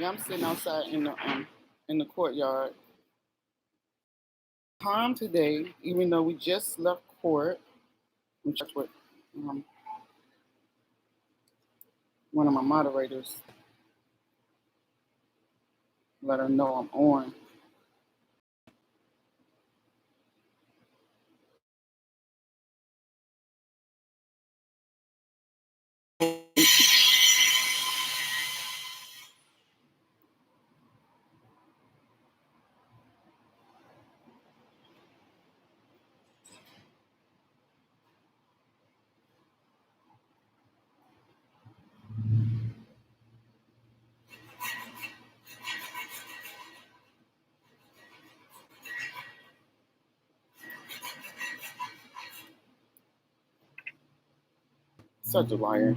Yeah, I'm sitting outside in the courtyard. Calm today, even though we just left court. I'm checked with um, one of my moderators. Let her know I'm on. Such a liar.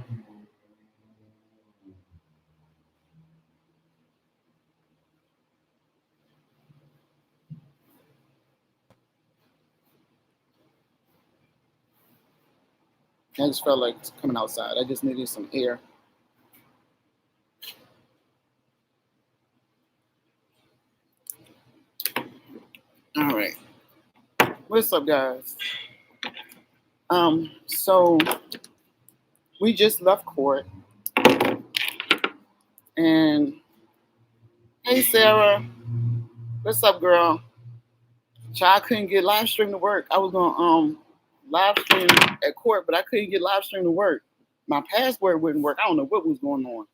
I just felt like coming outside. I just needed some air. All right. What's up, guys? So we just left court, and hey, Sarah, what's up, girl? Child couldn't get live stream to work. I was gonna live stream at court, but I couldn't get live stream to work. My password wouldn't work. I don't know what was going on.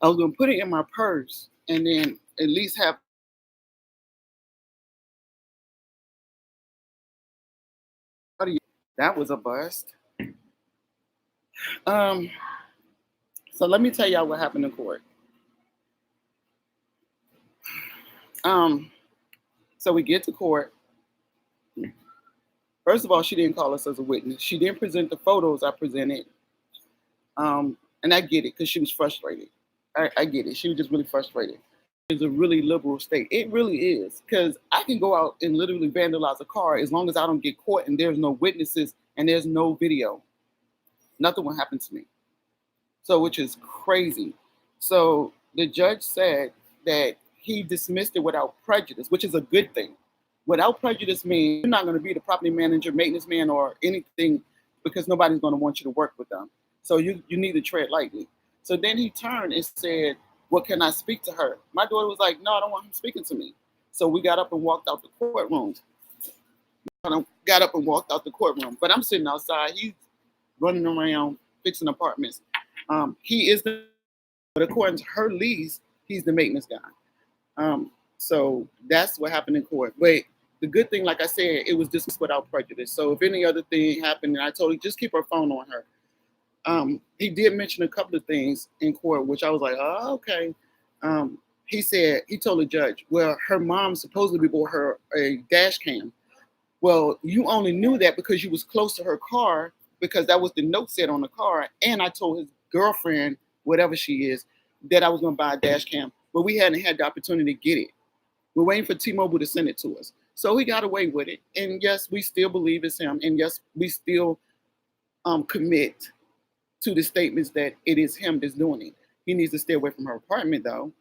I was gonna put it in my purse and then at least have that was a bust. Um, so let me tell y'all what happened in court. Um, so we get to court. First of all, she didn't call us as a witness. She didn't present the photos I presented. And I get it because she was frustrated. I get it. She was just really frustrated. It's a really liberal state. It really is because I can go out and literally vandalize a car as long as I don't get caught and there's no witnesses and there's no video. Nothing will happen to me. So, which is crazy. So the judge said that he dismissed it without prejudice, which is a good thing. Without prejudice means you're not going to be the property manager, maintenance man, or anything because nobody's going to want you to work with them. So you need to tread lightly. So then he turned and said, "Well, can I speak to her?" My daughter was like, "No, I don't want him speaking to me." So we got up and walked out the courtroom. Got up and walked out the courtroom. But I'm sitting outside. He's running around fixing apartments. He is the, but according to her lease, he's the maintenance guy. So that's what happened in court. But the good thing, like I said, it was dismissed without prejudice. So if any other thing happened, and I told her just keep her phone on her. He did mention a couple of things in court, which I was like, oh, okay. He said he told the judge, well, her mom supposedly bought her a dash cam. Well, you only knew that because you was close to her car because that was the note said on the car. And I told his girlfriend, whatever she is, that I was going to buy a dash cam, but we hadn't had the opportunity to get it. We're waiting for T-Mobile to send it to us. So he got away with it. And yes, we still believe it's him. And yes, we still commit to the statements that it is him that's doing it. He needs to stay away from her apartment though,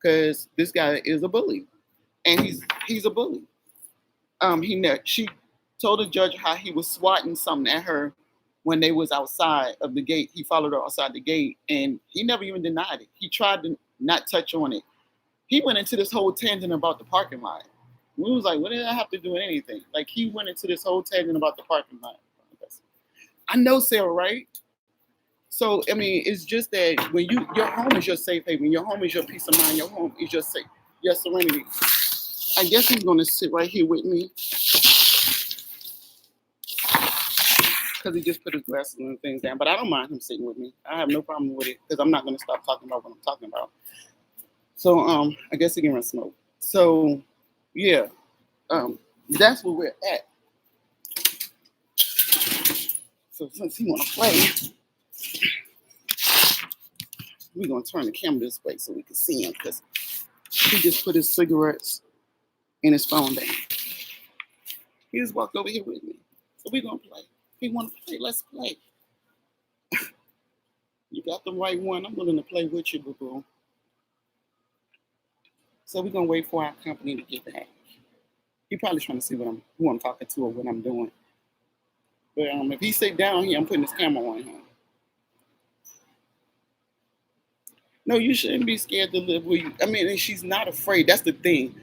because this guy is a bully, and he's a bully. She told the judge how he was swatting something at her when they was outside of the gate. He followed her outside the gate, and he never even denied it. He tried to not touch on it. He went into this whole tangent about the parking lot. We was like, what did I have to do with anything? Like he went into this whole tangent about the parking lot. I know Sarah, right? So I mean, it's just that when your home is your safe haven, your home is your peace of mind, your home is your safe, your serenity. I guess he's gonna sit right here with me because he just put his glasses and things down. But I don't mind him sitting with me. I have no problem with it because I'm not gonna stop talking about what I'm talking about. So I guess he can run smoke. So yeah, that's where we're at. So since he wanna play, we're gonna turn the camera this way so we can see him because he just put his cigarettes and his phone down. He just walked over here with me. So we're gonna play. If he wanna play, let's play. You got the right one. I'm willing to play with you, boo boo. So we're gonna wait for our company to get back. He probably trying to see who I'm talking to or what I'm doing. But if he sit down here, I'm putting this camera on him. No, you shouldn't be scared to live where you. I mean, and she's not afraid. That's the thing.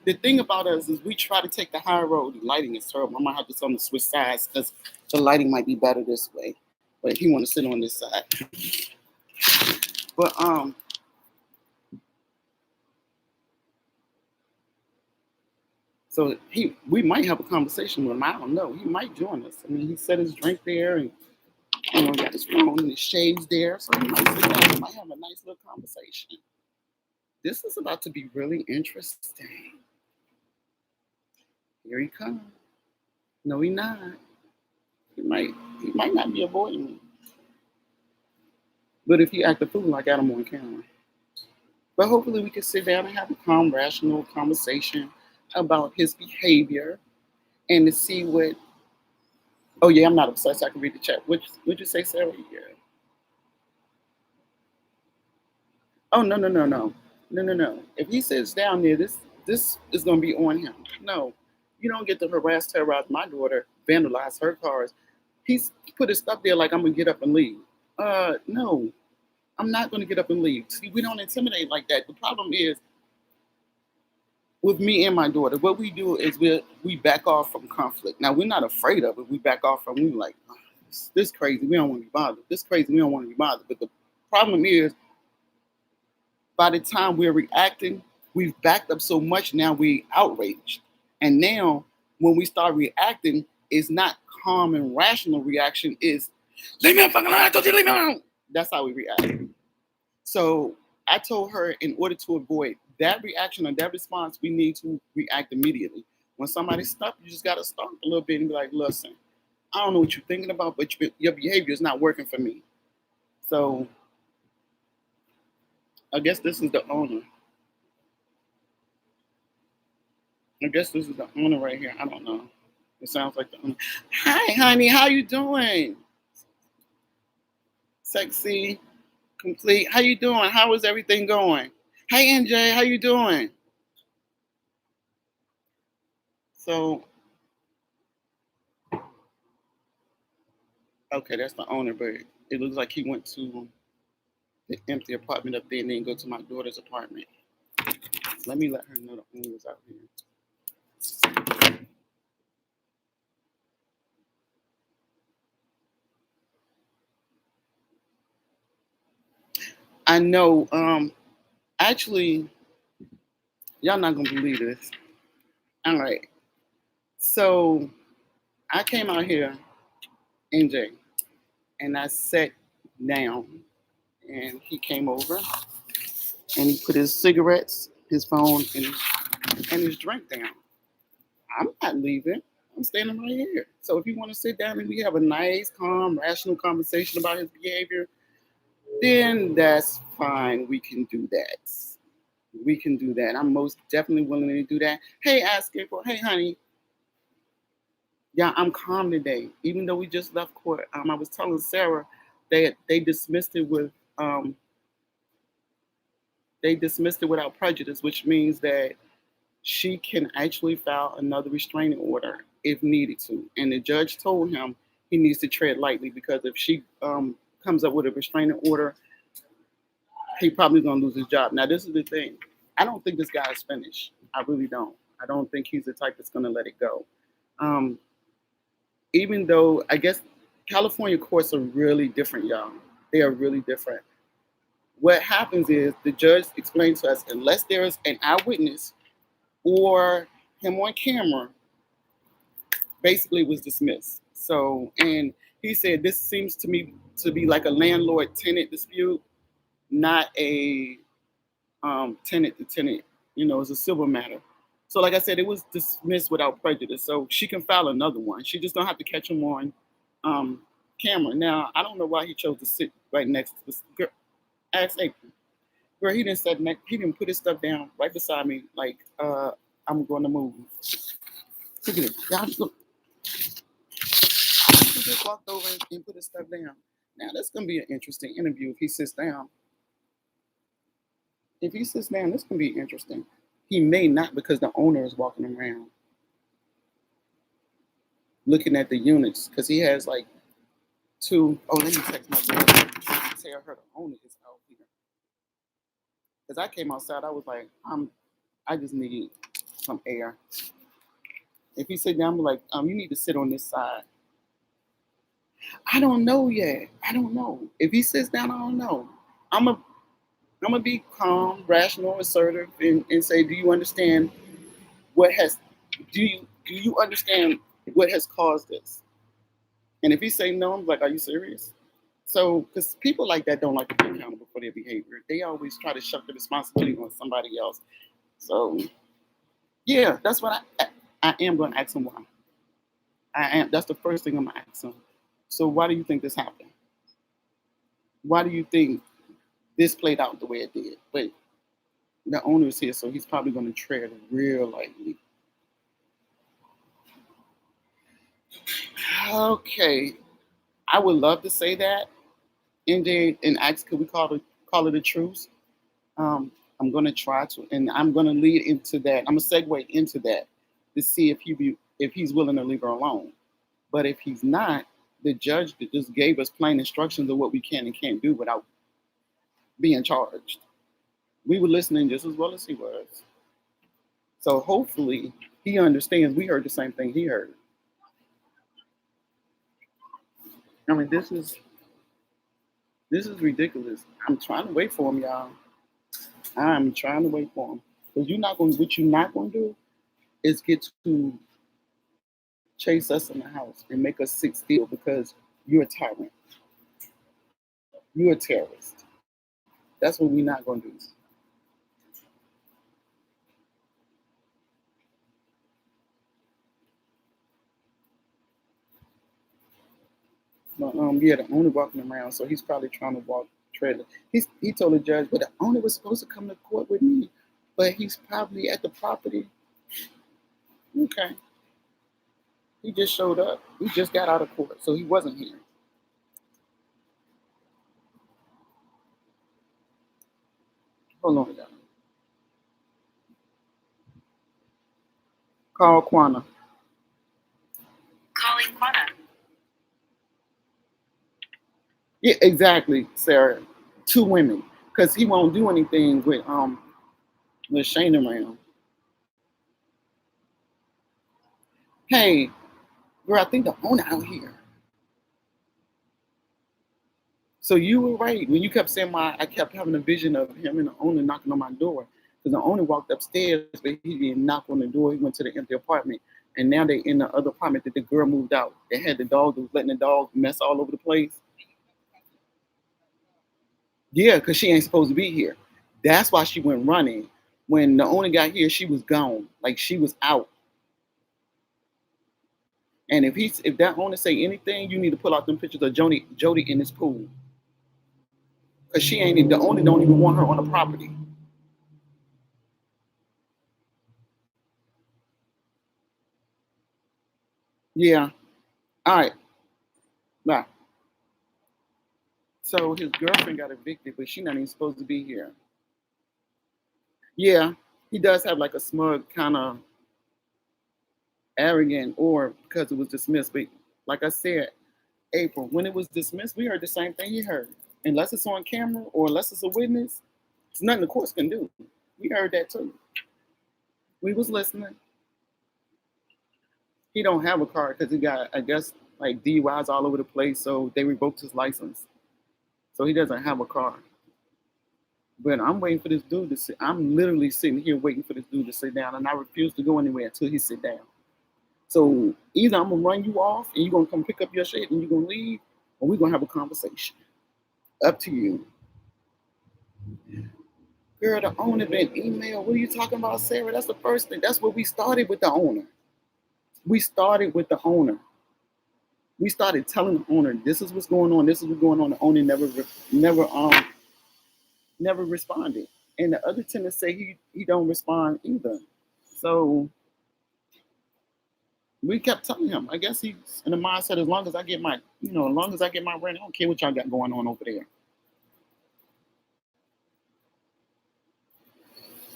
The thing about us is we try to take the high road. The lighting is terrible. I might have to tell him to switch sides because the lighting might be better this way. But if he want to sit on this side, but so we might have a conversation with him. I don't know. He might join us. I mean, he set his drink there, and got his phone and his shades there, so he might sit down. We might have a nice little conversation. This is about to be really interesting. Here he comes. No, he not. He might not be avoiding me. But if he act a fool, I got him on camera. But hopefully we can sit down and have a calm, rational conversation about his behavior and to see what. Oh yeah, I'm not obsessed. I can read the chat. Would you say, Sarah? Yeah. Oh no. If he sits down there, this is gonna be on him. No, you don't get to harass, terrorize my daughter, vandalize her cars. He's put his stuff there like I'm gonna get up and leave. No, I'm not gonna get up and leave. See, we don't intimidate like that. The problem is with me and my daughter. What we do is we back off from conflict. Now we're not afraid of it. We back off from we like oh, this crazy. We don't want to be bothered. This crazy. We don't want to be bothered. But the problem is by the time we're reacting, we've backed up so much now we outraged. And now when we start reacting, it's not calm and rational reaction, is leave me fucking alone, I told you leave me alone. That's how we react. So I told her in order to avoid that reaction or that response, we need to react immediately. When somebody stops, you just gotta stop a little bit and be like, listen, I don't know what you're thinking about, but your behavior is not working for me. So I guess this is the owner. I guess this is the owner right here. I don't know. It sounds like the owner. Hi, honey. How you doing? Sexy, complete. How you doing? How is everything going? Hey, NJ. How you doing? So, okay, that's the owner, but it looks like he went to the empty apartment up there and then go to my daughter's apartment. Let me let her know the owner's out here. I know. Actually, y'all not gonna believe this. All right. So I came out here, NJ, and I sat down, and he came over, and he put his cigarettes, his phone, and his drink down. I'm not leaving. I'm standing right here. So if you want to sit down and we have a nice, calm, rational conversation about his behavior, then that's fine. We can do that. We can do that. I'm most definitely willing to do that. Hey, ask April. Hey, honey. Yeah, I'm calm today. Even though we just left court, I was telling Sarah that they dismissed it with without prejudice, which means that she can actually file another restraining order if needed to. And the judge told him he needs to tread lightly because if she comes up with a restraining order, he probably gonna lose his job. Now, this is the thing. I don't think this guy is finished. I really don't. I don't think he's the type that's gonna let it go. Even though I guess California courts are really different, y'all. They are really different. What happens is the judge explains to us, unless there is an eyewitness or him on camera, basically was dismissed. So, and he said this seems to me to be like a landlord-tenant dispute, not a tenant to tenant. It's a civil matter. So, like I said, it was dismissed without prejudice. So she can file another one. She just don't have to catch him on camera. Now, I don't know why he chose to sit right next to this girl. Ask April. Girl, he didn't put his stuff down right beside me. Like I'm going to move. Look at it. Y'all look. He just walked over and put his stuff down. Now that's gonna be an interesting interview if he sits down. If he sits down, this can be interesting. He may not because the owner is walking around looking at the units because he has like two. Oh, let me text my brother. Tell her the owner is out here. Because I came outside, I was like, I just need some air. If he sit down, I'm like, you need to sit on this side. I don't know yet. I don't know. If he sits down, I don't know. I'm a I'm gonna be calm, rational, assertive, and say, do you understand what has do you understand what has caused this? And if he say no, I'm like, are you serious? So, because people like that don't like to be accountable for their behavior, they always try to shuck the responsibility on somebody else. So, yeah, that's what I am going to ask him why. I am. That's the first thing I'm going to ask him. So, why do you think this happened? Why do you think this played out the way it did? But the owner is here, so he's probably going to tread real lightly. Okay, I would love to say that, and then and ask, could we call it a truce? Um, I'm going to try to, and I'm going to lead into that. I'm going to segue into that to see if he's willing to leave her alone. But if he's not, the judge just gave us plain instructions of what we can and can't do without being charged. We were listening just as well as he was. So hopefully he understands we heard the same thing he heard. I mean, this is ridiculous. I'm trying to wait for him, y'all. I'm trying to wait for him. Because what you're not gonna do is get to chase us in the house and make us sit still because you're a tyrant. You're a terrorist. That's what we're not gonna do. But yeah, the owner walking around, so he's probably trying to walk trailer. He told the judge, but the owner was supposed to come to court with me, but he's probably at the property. Okay, he just showed up. He just got out of court, so he wasn't here. Hold on, y'all. Call Quana. Calling Quana. Yeah, exactly, Sarah. Two women, because he won't do anything with Shane around. Hey, girl, I think the owner out here. So you were right when you kept saying I kept having a vision of him and the owner knocking on my door. Because the owner walked upstairs, but he didn't knock on the door. He went to the empty apartment. And now they in the other apartment that the girl moved out. They had the dog that was letting the dog mess all over the place. Yeah, because she ain't supposed to be here. That's why she went running. When the owner got here, she was gone. Like she was out. And if that owner say anything, you need to pull out them pictures of Jody in this pool. Because she ain't the owner don't even want her on the property. Yeah. All right. Bye. So his girlfriend got evicted, but she's not even supposed to be here. Yeah, he does have like a smug kind of arrogant or because it was dismissed. But like I said, April, when it was dismissed, we heard the same thing he heard. Unless it's on camera or unless it's a witness, it's nothing the courts can do. We heard that too. We was listening. He don't have a car because he got, I guess, like DUIs all over the place. So they revoked his license. So he doesn't have a car. But I'm waiting for this dude to sit. I'm literally sitting here waiting for this dude to sit down, and I refuse to go anywhere until he sit down. So either I'm gonna run you off, and you're gonna come pick up your shit, and you're gonna leave, or we're gonna have a conversation. Up to you. Girl, the owner been emailed. What are you talking about, Sarah? That's the first thing. That's what we started with the owner. We started with the owner. We started telling the owner, this is what's going on. This is what's going on. The owner never responded. And the other tenants say he don't respond either. So we kept telling him. I guess he's in the mindset as long as I get my, as long as I get my rent, I don't care what y'all got going on over there.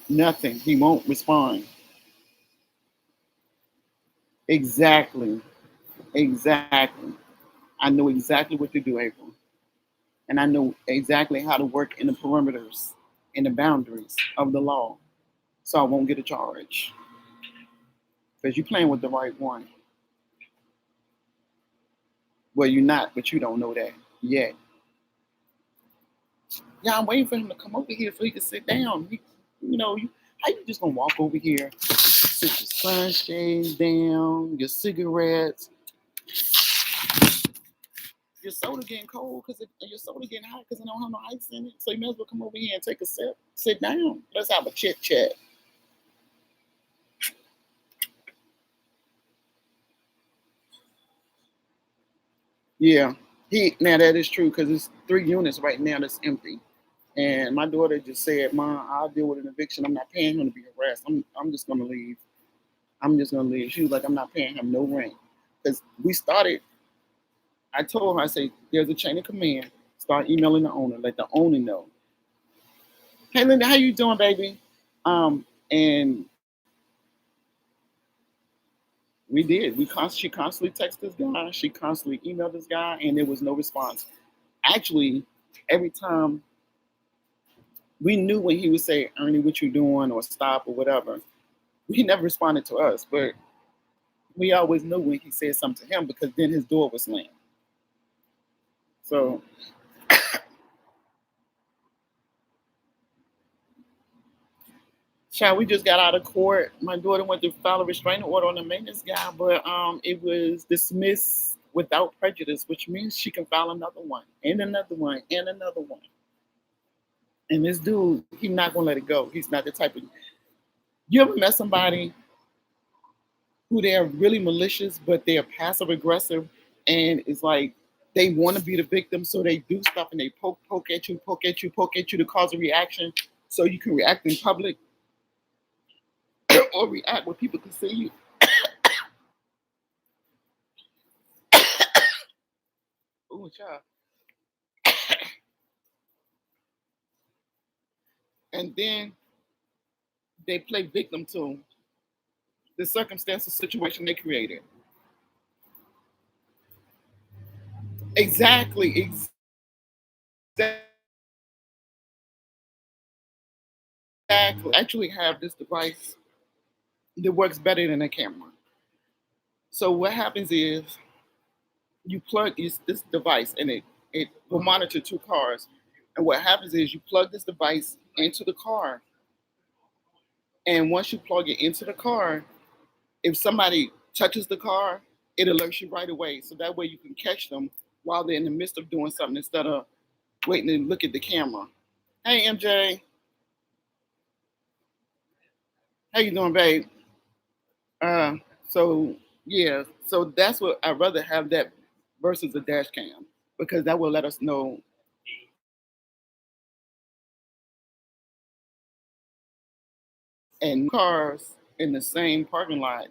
Nothing. He won't respond. Exactly. Exactly. I know exactly what to do, April. And I know exactly how to work in the perimeters and the boundaries of the law. So I won't get a charge. Because you're playing with the right one. Well, you're not, but you don't know that yet. Yeah, I'm waiting for him to come over here so he can sit down. How you just gonna walk over here, sit your sunshades down, your cigarettes, your soda getting cold because your soda getting hot because it don't have no ice in it. So you may as well come over here and take a sip, sit down. Let's have a chit chat. Yeah, now that is true because it's 3 units right now that's empty. And my daughter just said, "Mom, I'll deal with an eviction. I'm not paying him to be harassed. I'm just gonna leave. I'm just gonna leave." She was like, "I'm not paying him no rent." Because we started, I told her, I said, "There's a chain of command. Start emailing the owner. Let the owner know. Hey, Linda, how you doing, baby?" And we did. She constantly texted this guy. She constantly emailed this guy, and there was no response. Actually, every time we knew when he would say, "Ernie, what you doing?" or "Stop" or whatever. He never responded to us, but we always knew when he said something to him because then his door was slammed. So, child, we just got out of court. My daughter went to file a restraining order on the maintenance guy, but it was dismissed without prejudice, which means she can file another one and another one and another one. And this dude, he's not gonna let it go. He's not the type of. You ever met somebody who they're really malicious, but they're passive aggressive, and it's like they want to be the victim, so they do stuff and they poke at you, poke at you, poke at you to cause a reaction, so you can react in public or react where people can see you. Ooh, child. And then they play victim to the circumstances, situation they created. Exactly, exactly. I actually have this device that works better than a camera. So what happens is you plug this device and it will monitor 2 cars. And what happens is you plug this device into the car. And once you plug it into the car, if somebody touches the car, it alerts you right away. So that way you can catch them while they're in the midst of doing something instead of waiting to look at the camera. Hey MJ, how you doing, babe? Uh, so yeah, so that's what I'd rather have that versus a dash cam because that will let us know and cars in the same parking lot,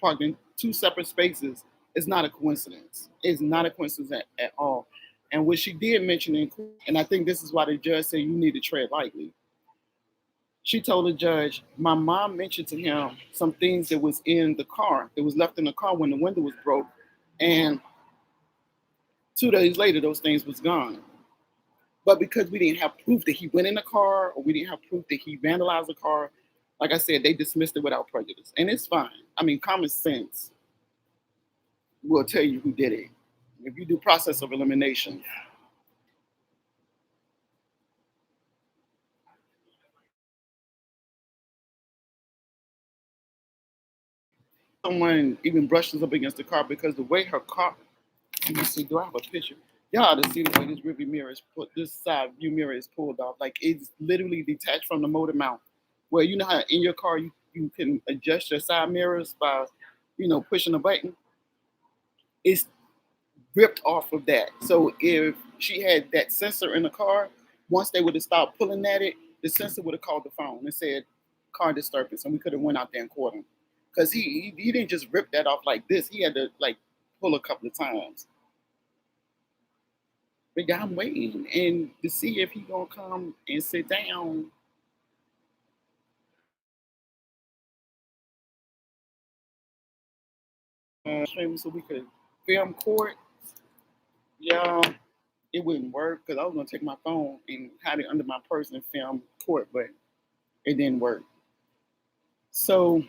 parked in 2 separate spaces, is not a coincidence. It's not a coincidence at all. And what she did mention in court, and I think this is why the judge said you need to tread lightly. She told the judge, my mom mentioned to him some things that was in the car, that was left in the car when the window was broke. And 2 days later, those things was gone. But because we didn't have proof that he went in the car or we didn't have proof that he vandalized the car, like I said, they dismissed it without prejudice. And it's fine. I mean, common sense will tell you who did it. If you do process of elimination, someone even brushes up against the car because the way her car, let me see, do I have a picture? Y'all ought to see the way this rearview mirror is put, this side view mirror is pulled off. Like it's literally detached from the motor mount. Where you know how in your car you can adjust your side mirrors by, pushing a button. It's ripped off of that. So if she had that sensor in the car, once they would have stopped pulling at it, the sensor would have called the phone and said car disturbance, and we could have went out there and caught him. Because he didn't just rip that off like this. He had to like pull a couple of times. But yeah, I'm waiting and to see if he gonna come and sit down Stream so we could film court. Yeah, it wouldn't work because I was gonna take my phone and hide it under my purse and film court, but it didn't work. So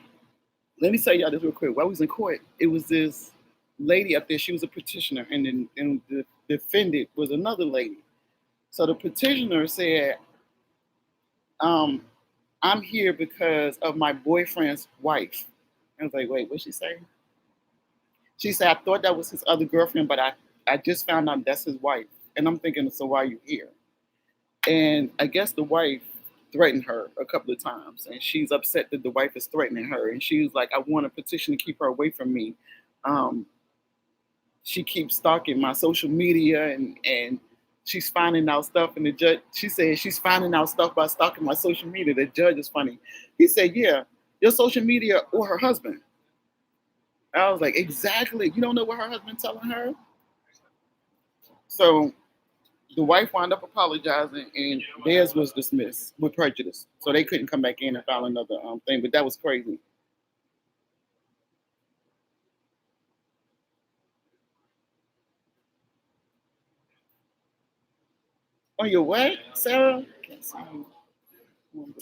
let me tell y'all this real quick. While I was in court, it was this lady up there. She was a petitioner, and the defendant was another lady. So the petitioner said, um, "I'm here because of my boyfriend's wife." I was like, "Wait, what'd she say?" She said, "I thought that was his other girlfriend, but I just found out that's his wife." And I'm thinking, "So why are you here?" And I guess the wife threatened her a couple of times, and she's upset that the wife is threatening her. And she was like, "I want a petition to keep her away from me. Um, she keeps stalking my social media, and she's finding out stuff." And the judge, she said, she's finding out stuff by stalking my social media. The judge is funny. He said, "Yeah, your social media or her husband." I was like, "Exactly. You don't know what her husband telling her?" So the wife wound up apologizing, and theirs was dismissed with prejudice, so they couldn't come back in and file another thing. But that was crazy. On your what, Sarah? Can't see you.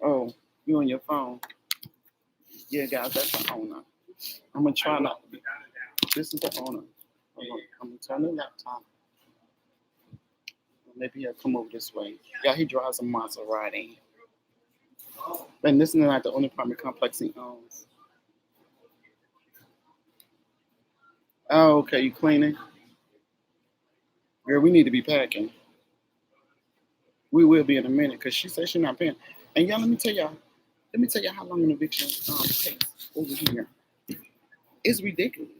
Oh, you on your phone? Yeah, guys, that's the owner. I'm gonna try not to be. This is the owner. Hold on. I'm gonna turn the laptop. Maybe he'll come over this way. Yeah, he drives a Maserati. And this is not the only apartment complex he owns. Oh, okay. You cleaning? Girl, we need to be packing. We will be in a minute because she said she's not paying. And y'all, let me tell y'all how long an eviction takes over here. It's ridiculous.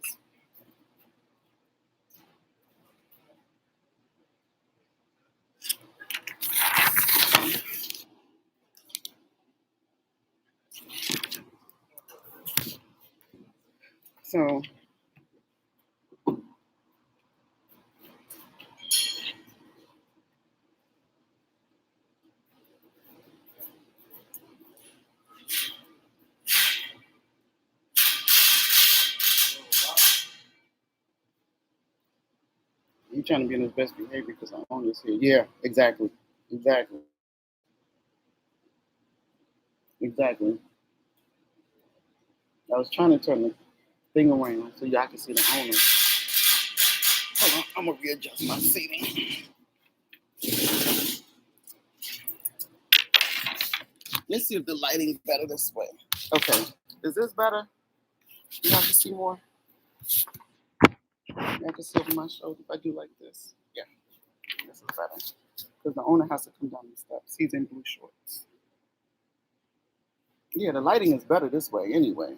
So I'm trying to be in his best behavior because I'm on this here. Yeah, exactly. Exactly. Exactly. I was trying to turn the thing around so y'all can see the owner. Hold on, I'm gonna readjust my seating. Let's see if the lighting's better this way. Okay. Is this better? You have to see more. You have to see over my shoulder if I do like this. Yeah, this is better. Because the owner has to come down the steps. He's in blue shorts. Yeah, the lighting is better this way anyway.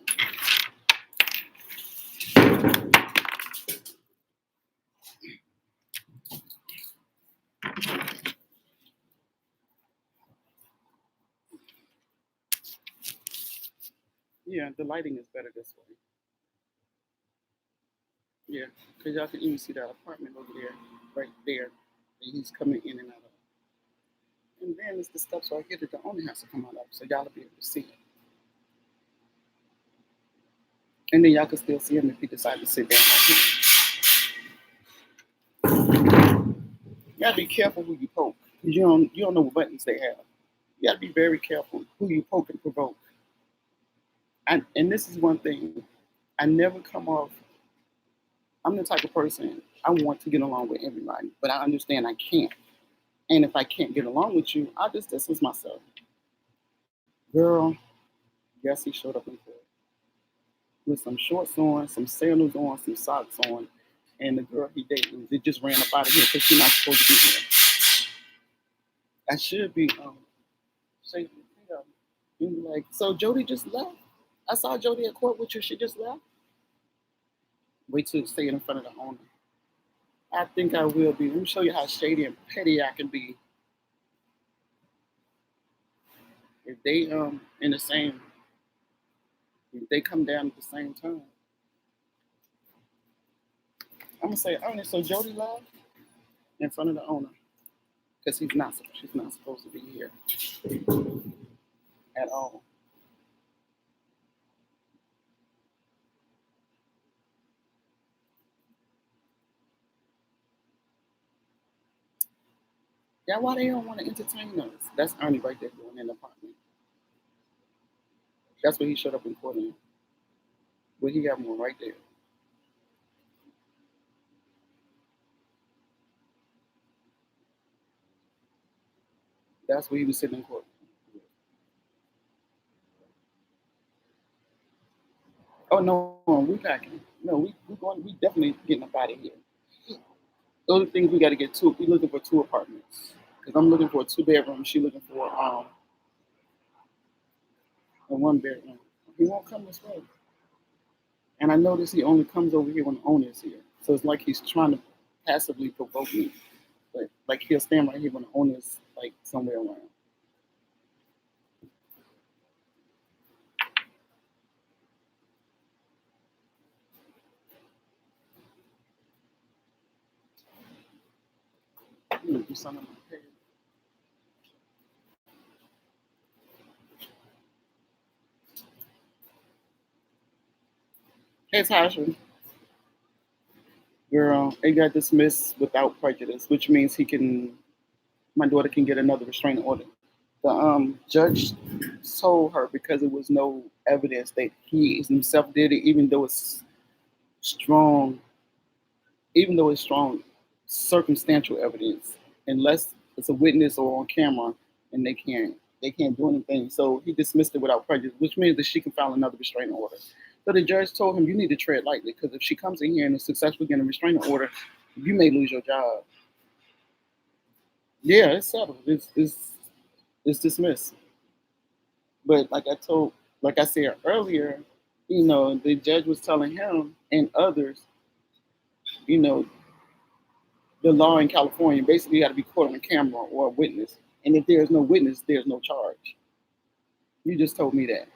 Yeah, the lighting is better this way. Yeah, because y'all can even see that apartment over there, right there. And he's coming in and out of. And then it's the steps right here that the owner has to come out of. So y'all will be able to see it. And then y'all can still see him if he decides to sit down right here. You gotta be careful who you poke. Because you don't know what buttons they have. You gotta be very careful who you poke and provoke. And this is one thing. I never come off. I'm the type of person I want to get along with everybody, but I understand I can't. And if I can't get along with you, I'll just distance myself. Girl, yes, he showed up in court with some shorts on, some sandals on, some socks on, and the girl he dated, they just ran up out of here because she's not supposed to be here. I should be shaking the feet up. And be like, so Jody just left. I saw Jody at court with you. She just left. Wait till stay in front of the owner. I think I will be. Let me show you how shady and petty I can be. If they in the same, if they come down at the same time, I'm gonna say, Ernest, so Jody left in front of the owner because she's not supposed to be here at all. That's why they don't want to entertain us. That's Ernie right there doing in the apartment. That's what he showed up in court in. But he got one right there. That's where he was sitting in court. Oh no, we packing. No, we going. We definitely getting up out of here. Those are things we got to get two. We looking for two apartments because I'm looking for a two bedroom. She looking for a one bedroom. He won't come this way. And I notice he only comes over here when the owner is here. So it's like he's trying to passively provoke me. But like he'll stand right here when the owner is like somewhere around. I'm gonna do something on my page. Hey Tasha, girl, it got dismissed without prejudice, which means he can my daughter can get another restraining order. The judge told her because there was no evidence that he himself did it, strong, even though it's strong circumstantial evidence, unless it's a witness or on camera, and they can't do anything. So he dismissed it without prejudice, which means that she can file another restraining order. So the judge told him, "You need to tread lightly because if she comes in here and is successful getting a restraining order, you may lose your job." Yeah, it's settled. It's dismissed. But like I said earlier, the judge was telling him and others, you know, the law in California basically you got to be caught on a camera or a witness. And if there's no witness, there's no charge. You just told me that.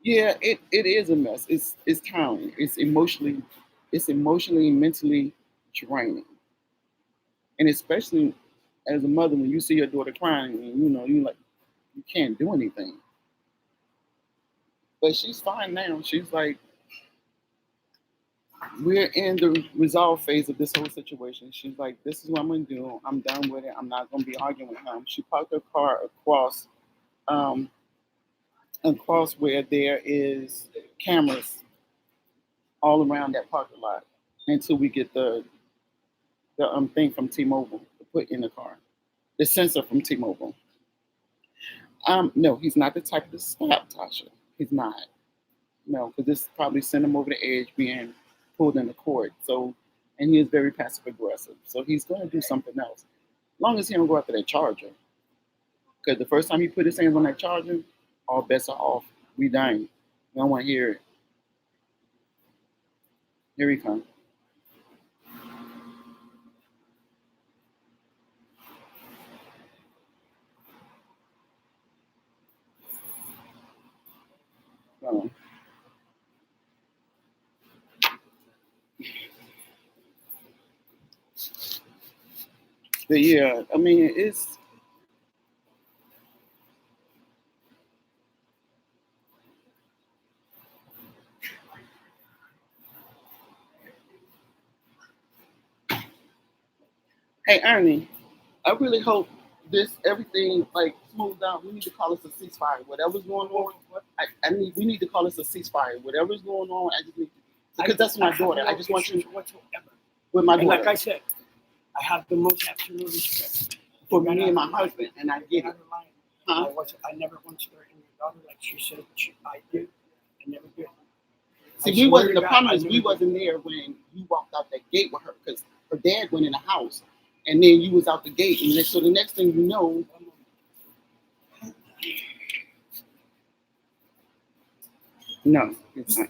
Yeah, it is a mess. It's tiring. It's emotionally and mentally draining. And especially as a mother, when you see your daughter crying and you can't do anything. But she's fine now. She's like, we're in the resolve phase of this whole situation. She's like, this is what I'm gonna do. I'm done with it. I'm not gonna be arguing with him. She parked her car um, across where there is cameras all around that parking lot until we get the thing from T-Mobile to put in the car, the sensor from T-Mobile. No, he's not the type to stop, Tasha. He's not. No, because this probably sent him over the edge being pulled in the court. So, and he is very passive aggressive. So he's going to do something else. As long as he don't go after that charger. Because the first time he put his hands on that charger, all bets are off. We dying. We don't want to hear it. Here he comes. But yeah, I mean, it's hey Ernie, I really hope this everything like smooths out. We need to call this a ceasefire. Whatever's going on, we need to call this a ceasefire. Whatever's going on, I just need to, because that's my daughter. I just want you whatsoever. with my And daughter. like I said, I have the most absolute respect for me and my husband, and I get it. Huh? I never once threatened your daughter like she said I did. I never did. See, we wasn't the problem is we wasn't there when you walked out that gate with her because her dad went in the house, and then you was out the gate, and so the next thing you know, no, it's not.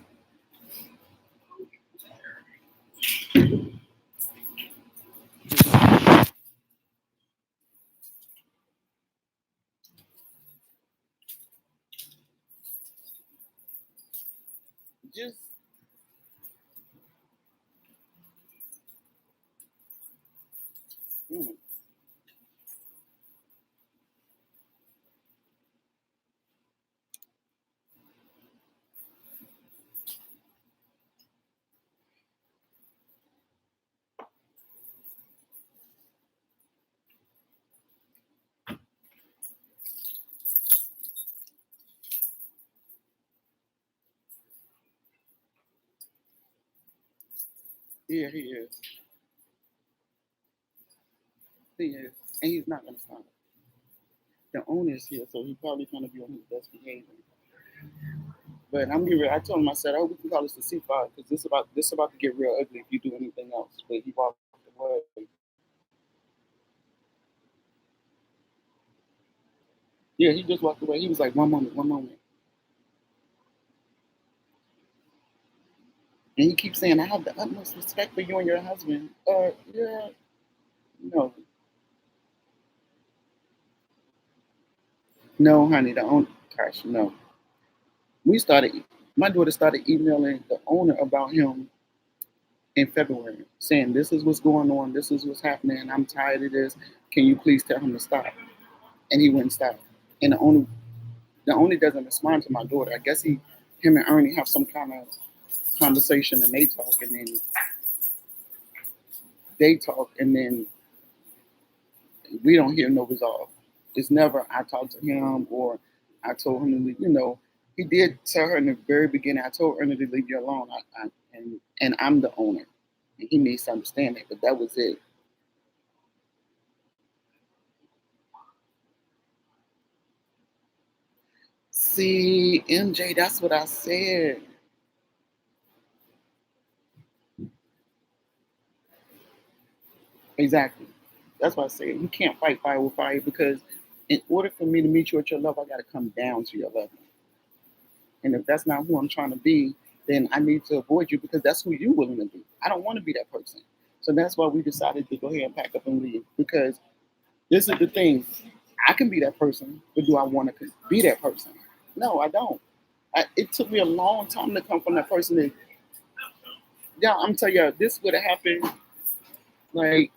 Just mm, Yeah, he is. He is. And he's not gonna stop. The owner is here, so he's probably trying to be on his best behavior. But I'm giving. I told him, I said, "Oh, we can call this the C5 because this about to get real ugly if you do anything else." But he walked away. Yeah, he just walked away. He was like, "One moment, one moment," and he keeps saying, "I have the utmost respect for you and your husband." Yeah, no, no, honey, the owner. Gosh, no. We started. My daughter started emailing the owner about him in February, saying, "This is what's going on. This is what's happening. I'm tired of this. Can you please tell him to stop?" And he wouldn't stop. And the owner doesn't respond to my daughter. I guess him and Ernie have some kind of conversation and they talk and then we don't hear no resolve. It's never I talked to him or I told him to leave. He did tell her in the very beginning. I told Ernie to leave you alone. And I'm the owner. And he needs to understand that. But that was it. See, MJ, that's what I said. Exactly. That's why I say you can't fight fire with fire because in order for me to meet you at your level, I got to come down to your level. And if that's not who I'm trying to be, then I need to avoid you because that's who you're willing to be. I don't want to be that person. So that's why we decided to go ahead and pack up and leave because this is the thing. I can be that person, but do I want to be that person? No, I don't. It took me a long time to come from that person. That, yeah, I'm telling you, this would have happened like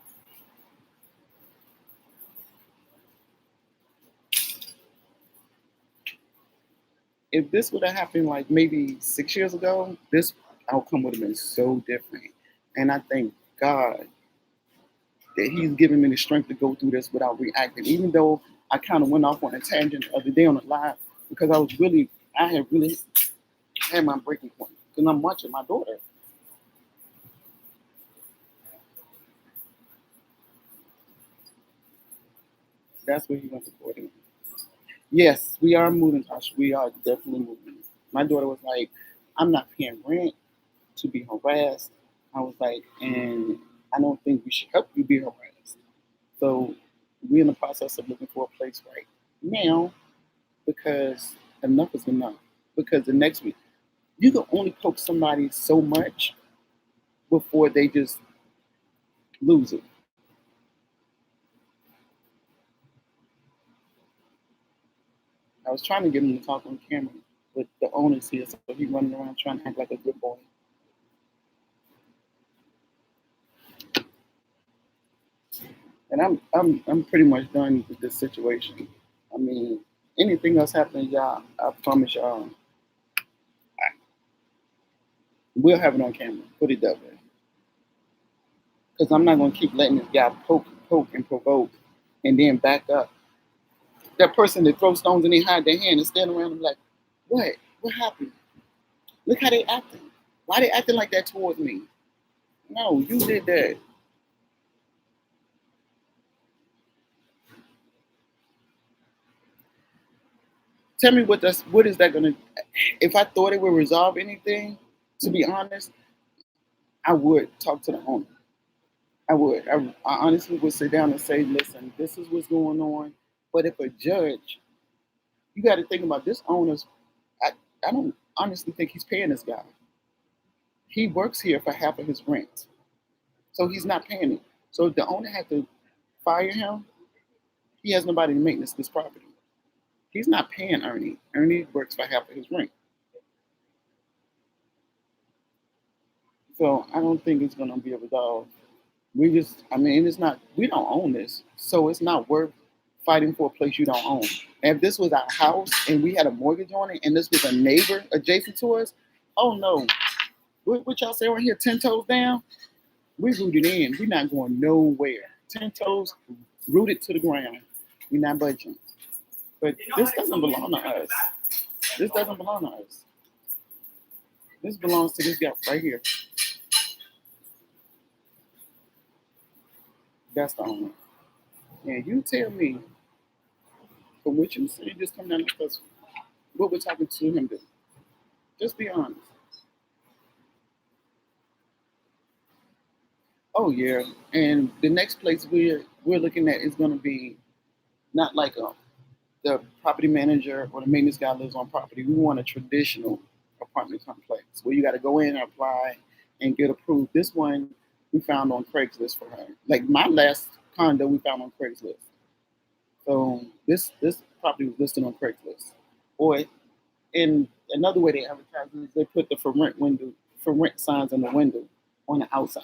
if this would have happened like maybe 6 years ago, this outcome would have been so different. And I thank God that He's given me the strength to go through this without reacting, even though I kind of went off on a tangent the other day on the live because I had really had my breaking point because I'm watching my daughter. That's where he went to court. Yes, we are moving, Tasha. We are definitely moving. My daughter was like, I'm not paying rent to be harassed. I was like, and I don't think we should help you be harassed. So we're in the process of looking for a place right now because enough is enough. Because the next week, you can only poke somebody so much before they just lose it. I was trying to get him to talk on camera, but the owner's here, so he's running around trying to act like a good boy. And I'm pretty much done with this situation. I mean, anything else happens, y'all, I promise y'all, we'll have it on camera. Put it that way. Because I'm not gonna keep letting this guy poke, and provoke, and then back up. That person that throws stones and they hide their hand and stand around and be like, what? What happened? Look how they acting. Why they acting like that towards me? No, you did that. Tell me what is that gonna if I thought it would resolve anything, to be honest, I would talk to the owner. I would. I honestly would sit down and say, listen, this is what's going on. But if a judge, you got to think about this owner's, I, I don't honestly think he's paying this guy. He works here for half of his rent. So he's not paying it. So if the owner had to fire him, he has nobody to maintenance this property. He's not paying Ernie. Ernie works for half of his rent. So I don't think it's going to be resolved. I mean, it's not, we don't own this. So it's not worth fighting for a place you don't own. And if this was our house and we had a mortgage on it and this was a neighbor adjacent to us, oh no. What y'all say right here, 10 toes down? We rooted in. We're not going nowhere. 10 toes rooted to the ground. We're not budging. But this doesn't belong to us. This doesn't belong to us. This belongs to this guy right here. That's the owner. And you tell me, from what you see, just come down because what we're talking to him do. Just be honest. Oh yeah. And the next place we're looking at is going to be not like the property manager or the maintenance guy lives on property. We want a traditional apartment complex where you got to go in and apply and get approved. This one we found on Craigslist for her. Like my last condo we found on Craigslist. So this property was listed on Craigslist. Or in another way they advertise is they put the for rent signs on the window on the outside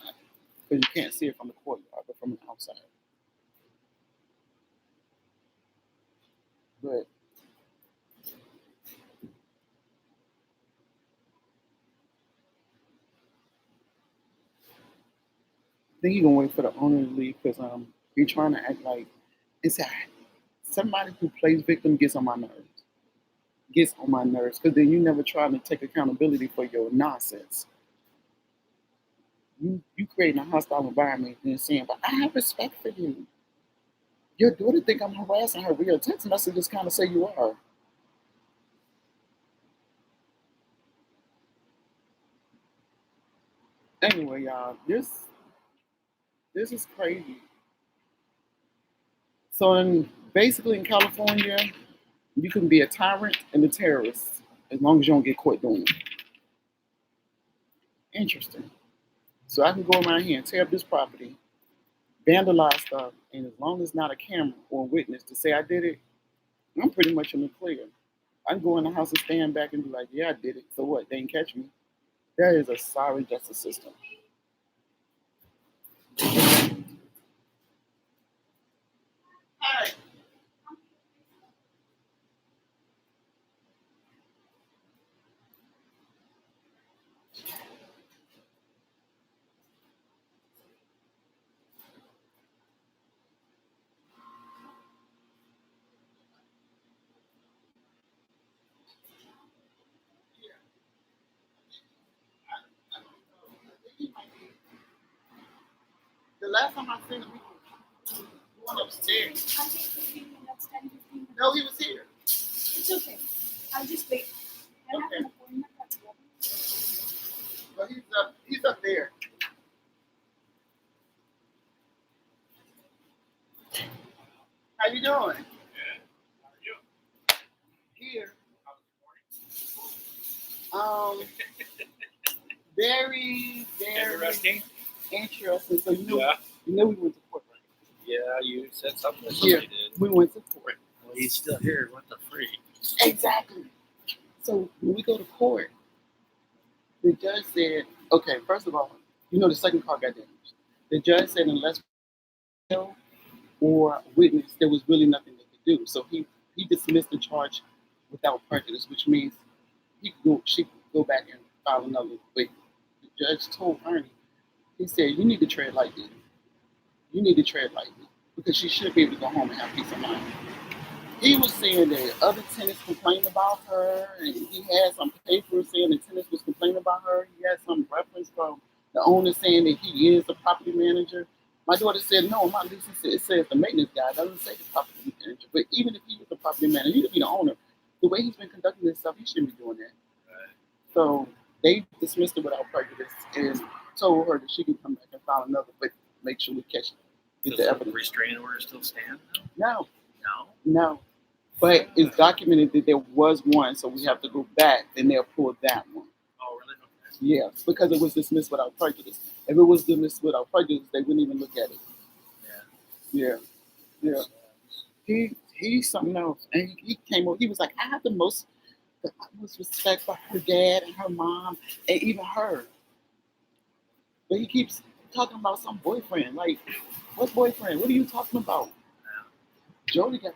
because you can't see it from the courtyard, but from the outside. But then you gonna wait for the owner to leave because you're trying to act like it's somebody who plays victim gets on my nerves. Gets on my nerves because then you never try to take accountability for your nonsense. You creating a hostile environment and saying, "But I have respect for you." Your daughter think I'm harassing her. Real text messages kind of say you are. Anyway, y'all, this is crazy. So basically in California, you can be a tyrant and a terrorist as long as you don't get caught doing it. Interesting. So I can go around here and tear up this property, vandalize stuff, and as long as it's not a camera or a witness to say I did it, I'm pretty much in the clear. I can go in the house and stand back and be like, yeah, I did it. So what? They didn't catch me. That is a sorry justice system. All right. The last time I seen him, he went upstairs. I'll take 15 minutes, 10, 15 minutes. No, he was here. It's okay. I'll just wait. I have an appointment at 11. But he's up there. How you doing? How are you? Here. How's the morning? Um, very, very Interesting. interesting. So Yeah. you know we went to court, right? Yeah, you said something. Yeah, Somebody did. we went to court. Well, he's still here. What the freak? Exactly. So when we go to court, the judge said, okay, first of all, the second car got damaged. The judge said unless or witness, there was really nothing they could do. So he dismissed the charge without prejudice, which means she could go back and file another. But the judge told Ernie, he said, you need to tread lightly. You need to tread lightly because she should be able to go home and have peace of mind. He was saying that other tenants complained about her, and he had some papers saying the tenants was complaining about her. He had some reference from the owner saying that he is the property manager. My daughter said, no, my lease it says the maintenance guy. It doesn't say the property manager. But even if he was the property manager, he could be the owner. The way he's been conducting himself, he shouldn't be doing that. Right. So they dismissed it without prejudice and told her that she can come back and file another, but make sure we catch it. Get Does the the evidence. restraining order still stand? No, No. no. But it's documented that there was one, so we have to go back and they'll pull that one. Oh, really? Okay. Yeah, because it was dismissed without prejudice. If it was dismissed without prejudice, they wouldn't even look at it. Yeah. Yeah, yeah. He's something else, and he came over. He was like, I have the utmost respect for her dad and her mom and even her. But he keeps talking about some boyfriend. Like, what boyfriend? What are you talking about? Jody got.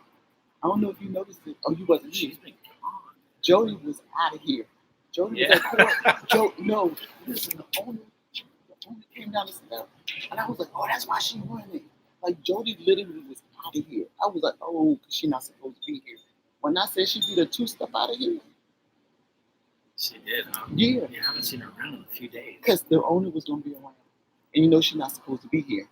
I don't know if you noticed it. Oh, you wasn't here. She's been gone. Jody was out of here. Jody was at court. No, listen, the owner came down the steps, and I was like, oh, that's why she running. Like, Jody literally was out of here. I was like, oh, because she's not supposed to be here. When I said she did a two-step out of here, She did, huh? yeah, You haven't seen her around in a few days. because the owner was going to be around. And she's not supposed to be here.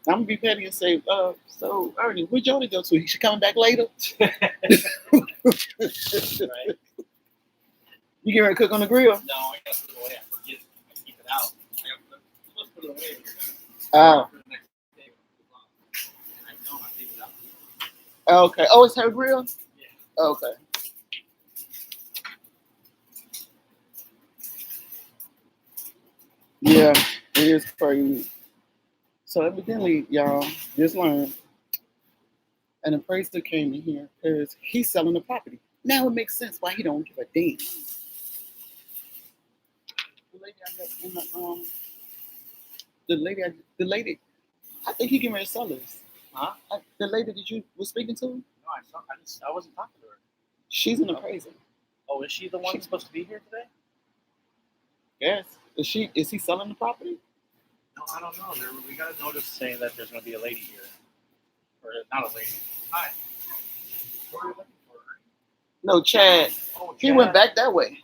I'm gonna be petty and say, so Ernie, where'd Jody go to? She coming back later? Right? You get ready to cook on the grill? No, I gotta put it away. I forget. I keep it out. I'm supposed to put it away here. Oh, For the next day. And I know I leave it out. okay. Oh, it's her grill? Yeah. Okay. Yeah, it is crazy. So evidently, y'all just learned an appraiser came in here because he's selling the property. Now it makes sense why he don't give a damn. The lady I met in the lady, I think he getting ready to sell this. Huh? The lady that you was speaking to, No, I wasn't talking to her. she's an appraiser. Oh, is she the one supposed to be here today? Yes. Is he selling the property? No, I don't know. We got a notice saying that there's going to be a lady here. Or not a lady. Hi. What are you looking for? No, Chad. Oh, He Chad. went back that way.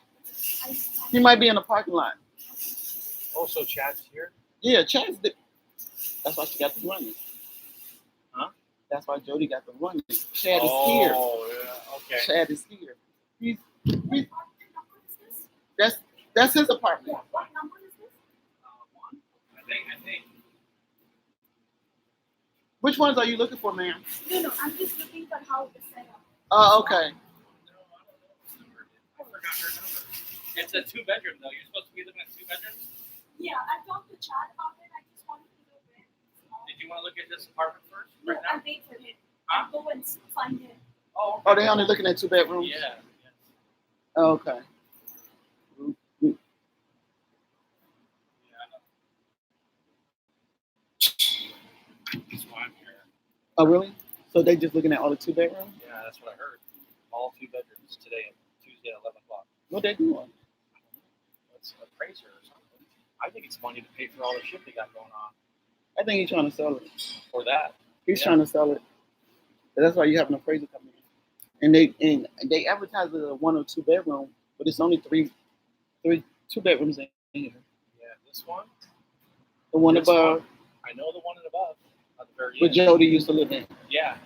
He might be in the parking lot. Oh, so Chad's here? Yeah, Chad's that's why she got the running. Huh? That's why Jody got the running. Chad is here. Oh, yeah. Okay. Chad is here. He's that's his apartment. What number is this? One. I think. Which ones are you looking for, ma'am? No, I'm just looking for how it's set up. Oh, okay. No, I don't know what number it is. I forgot her number. It's a 2-bedroom, though. You're supposed to be looking at 2 bedrooms? Yeah, I talked to Chad about it. I just wanted to know where. Did you want to look at this apartment first? No, Right now? I'll wait for it. Huh? I'll go and find it. Oh, Oh, they only looking at 2 bedrooms? yeah. Oh, okay. Yeah, I know. That's why I'm here. Oh, really? So they just looking at all the 2 bedrooms? Yeah, that's what I heard. All 2 bedrooms today, Tuesday at 11 o'clock. What they doing? It's an appraiser or something. I think it's money to pay for all the shit they got going on. I think he's trying to sell it. For that. He's Yeah. trying to sell it. That's why you have an appraiser coming in. And they advertise it as a 1 or 2 bedroom, but it's only 2 bedrooms in here. Yeah, this one. The one This above, one, I know the one above. At the very where end. Jody used to live in. Yeah.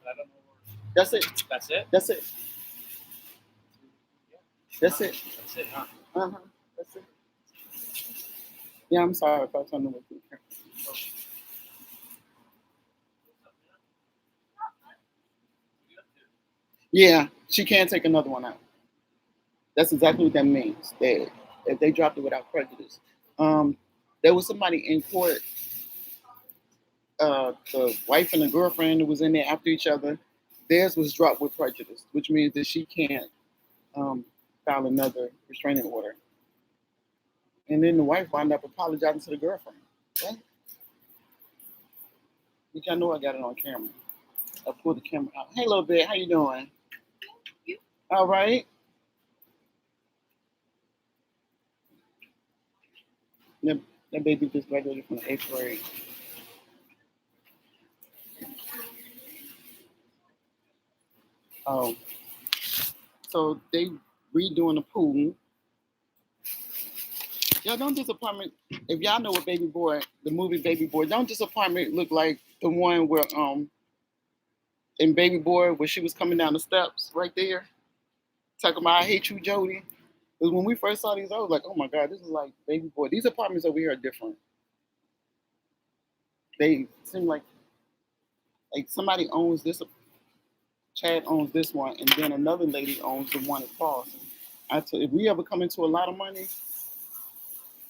But I don't know where. That's it. That's it? That's it. That's it. That's it, huh? Uh-huh. That's it. Yeah, I'm sorry if I was talking with you. Yeah, she can't take another one out. That's exactly what that means. That if they dropped it without prejudice. There was somebody in court, the wife and the girlfriend who was in there after each other. Theirs was dropped with prejudice, which means that she can't file another restraining order. And then the wife wound up apologizing to the girlfriend. What? Which I know I got it on camera. I pulled the camera out. Hey, little bit, how you doing? You? All right. That baby just graduated from the 8th grade. Oh, so they redoing the pool. Y'all, don't this apartment, if y'all know what Baby Boy, the movie Baby Boy, don't this apartment look like the one where in Baby Boy where she was coming down the steps right there, talking about I hate you, Jody. Because when we first saw these, I was like, oh my God, this is like Baby Boy. These apartments over here are different. They seem like somebody owns this. Chad owns this one, and then another lady owns the one across. If we ever come into a lot of money,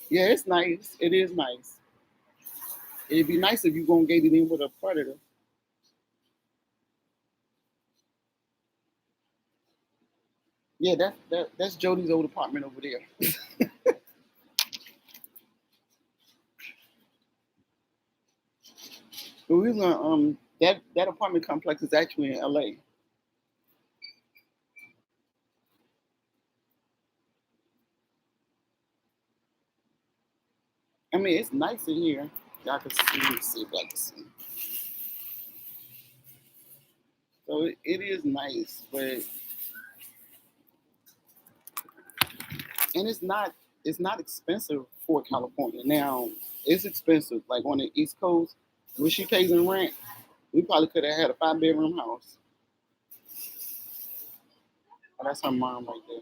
yeah, it's nice. It is nice. It'd be nice if you gonna get it in with a predator. Yeah, that's Jody's old apartment over there. But we're gonna that apartment complex is actually in LA. I mean, it's nice in here. Y'all can see. Let me see if I can see. So it is nice, but and it's not expensive for California. Now it's expensive, like on the East Coast. What she pays in rent, we probably could have had a 5-bedroom house. But that's her mom right there.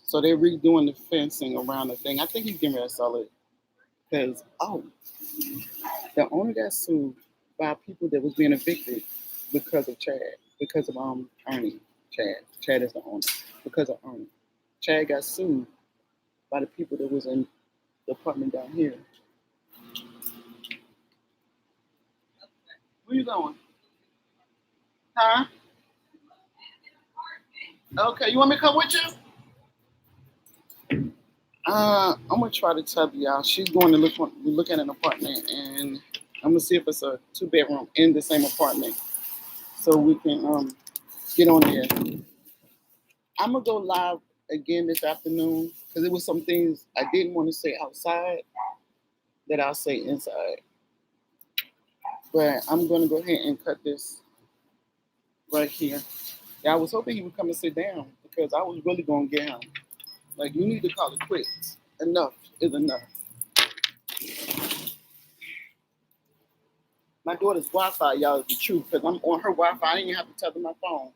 So they're redoing the fencing around the thing. I think he's getting ready to sell it. Because, the owner got sued by people that was being evicted because of Chad, because of Ernie. Chad is the owner. Because of Ernie. Chad got sued by the people that was in the apartment down here. Where you going? Huh? Okay, you want me to come with you? I'm gonna try to tell y'all. She's going to look at an apartment, and I'm gonna see if it's a 2-bedroom in the same apartment, so we can get on there. I'm gonna go live again this afternoon because there was some things I didn't want to say outside that I'll say inside. But I'm gonna go ahead and cut this right here. Yeah, I was hoping he would come and sit down because I was really gonna get him. Like, you need to call it quits. Enough is enough. My daughter's Wi-Fi, y'all, is the truth, because I'm on her Wi-Fi. I didn't even have to tether my phone.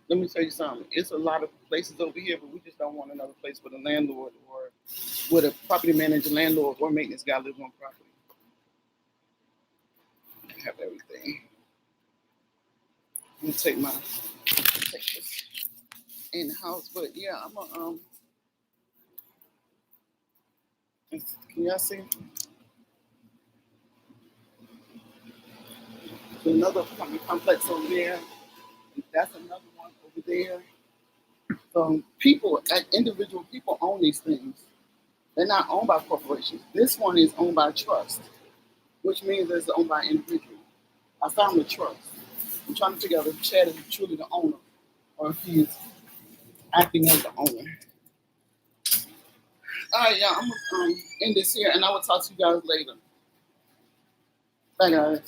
Let me tell you something. It's a lot of places over here, but we just don't want another place with a landlord or with a property manager, landlord, or maintenance guy lives on property. I have everything. I'm gonna take this in the house, but yeah, I'm gonna can y'all see? There's another apartment complex over there. That's another one over there. So individual people own these things. They're not owned by corporations. This one is owned by trust, which means it's owned by individual. I found the trust. I'm trying to figure out if Chad is truly the owner or if he's acting as the owner. All right, y'all, I'm gonna end this here and I will talk to you guys later. Bye, guys.